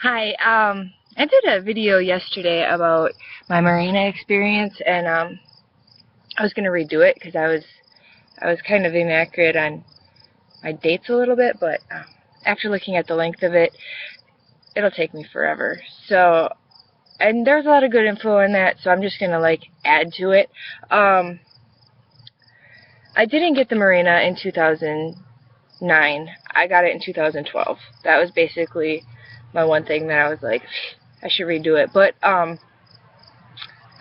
Hi, I did a video yesterday about my Mirena experience, and I was going to redo it because I was kind of inaccurate on my dates a little bit, but after looking at the length of it, it'll take me forever. So, and there's a lot of good info in that, so I'm just going to add to it. I didn't get the Mirena in 2009. I got it in 2012. That was basically my one thing that I was like, I should redo it. But I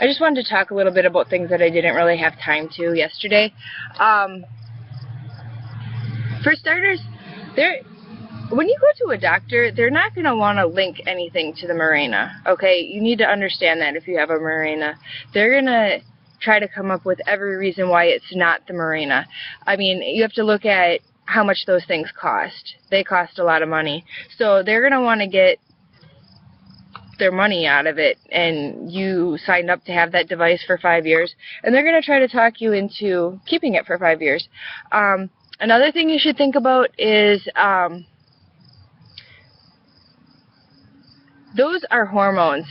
just wanted to talk a little bit about things that I didn't really have time to yesterday. For starters, when you go to a doctor, they're not going to want to link anything to the Mirena. Okay, you need to understand that if you have a Mirena, they're going to try to come up with every reason why it's not the Mirena. I mean, you have to look at how much those things cost. They cost a lot of money. So they're going to want to get their money out of it, and you signed up to have that device for 5 years, and they're going to try to talk you into keeping it for 5 years. Another thing you should think about is those are hormones.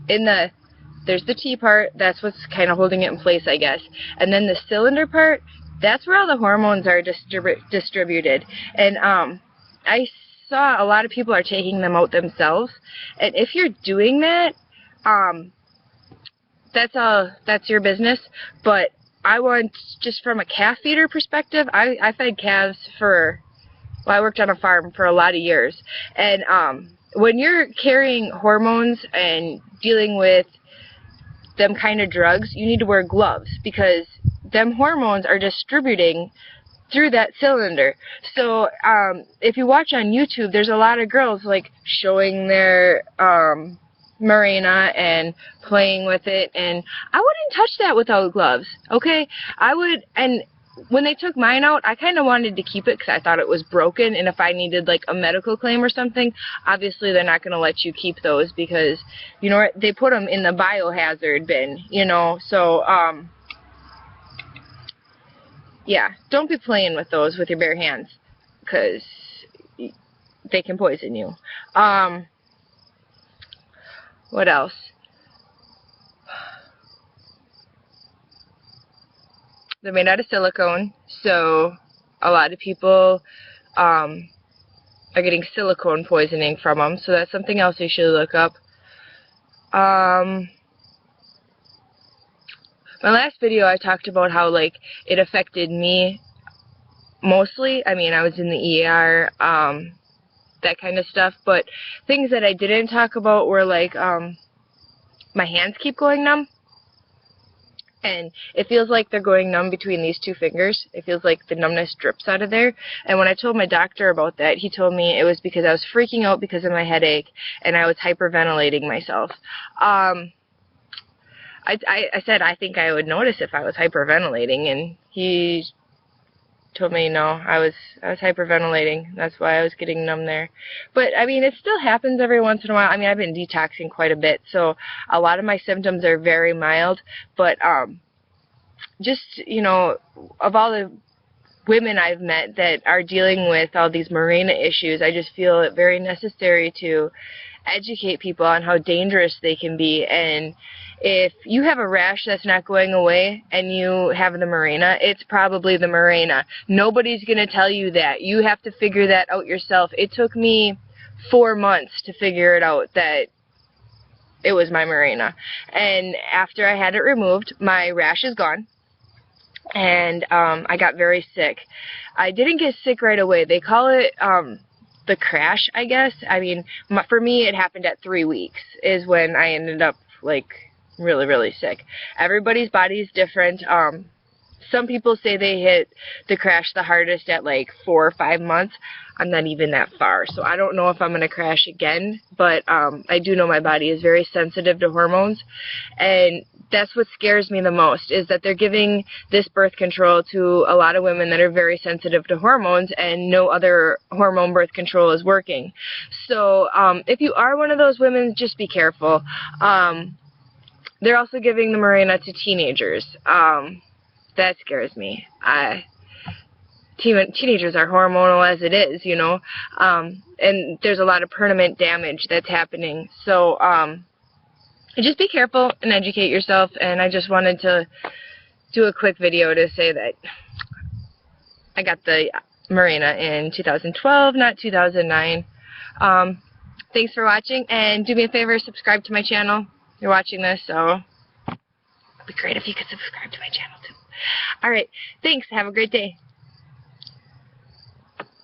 There's the T part, that's what's kind of holding it in place, I guess. And then the cylinder part, that's where all the hormones are distributed. And I saw a lot of people are taking them out themselves. And if you're doing that, that's your business. But I want, just from a calf feeder perspective, I fed calves I worked on a farm for a lot of years. And when you're carrying hormones and dealing with them kind of drugs, you need to wear gloves because them hormones are distributing through that cylinder. So if you watch on YouTube, there's a lot of girls showing their Mirena and playing with it, and I wouldn't touch that without gloves. Okay, I would. And when they took mine out, I kind of wanted to keep it because I thought it was broken, and if I needed a medical claim or something, obviously they're not going to let you keep those because, you know, they put them in the biohazard bin, you know. So yeah, don't be playing with those with your bare hands because they can poison you. What else? They're made out of silicone, so a lot of people are getting silicone poisoning from them, so that's something else you should look up. My last video I talked about how it affected me mostly. I mean, I was in the ER, that kind of stuff, but things that I didn't talk about were my hands keep going numb. And it feels like they're going numb between these two fingers. It feels like the numbness drips out of there. And when I told my doctor about that, he told me it was because I was freaking out because of my headache and I was hyperventilating myself. I said I think I would notice if I was hyperventilating, and he told me no, I was hyperventilating. That's why I was getting numb there. But I mean, it still happens every once in a while. I mean, I've been detoxing quite a bit, so a lot of my symptoms are very mild. But just, you know, of all the women I've met that are dealing with all these Mirena issues, I just feel it very necessary to educate people on how dangerous they can be. And if you have a rash that's not going away and you have the Mirena, it's probably the Mirena. Nobody's going to tell you that. You have to figure that out yourself. It took me 4 months to figure it out that it was my Mirena. And after I had it removed, my rash is gone. And I got very sick. I didn't get sick right away. They call it the crash, I guess. I mean, for me, it happened at 3 weeks is when I ended up really, really sick. Everybody's body is different. Some people say they hit the crash the hardest at 4 or 5 months. I'm not even that far, so I don't know if I'm going to crash again, but I do know my body is very sensitive to hormones, and that's what scares me the most, is that they're giving this birth control to a lot of women that are very sensitive to hormones, and no other hormone birth control is working. So if you are one of those women, just be careful. They're also giving the Mirena to teenagers. That scares me. teenagers are hormonal as it is, you know, and there's a lot of permanent damage that's happening. So just be careful and educate yourself. And I just wanted to do a quick video to say that I got the Mirena in 2012, not 2009. Thanks for watching, and do me a favor, subscribe to my channel. You're watching this, so it'd be great if you could subscribe to my channel too. Alright, thanks. Have a great day.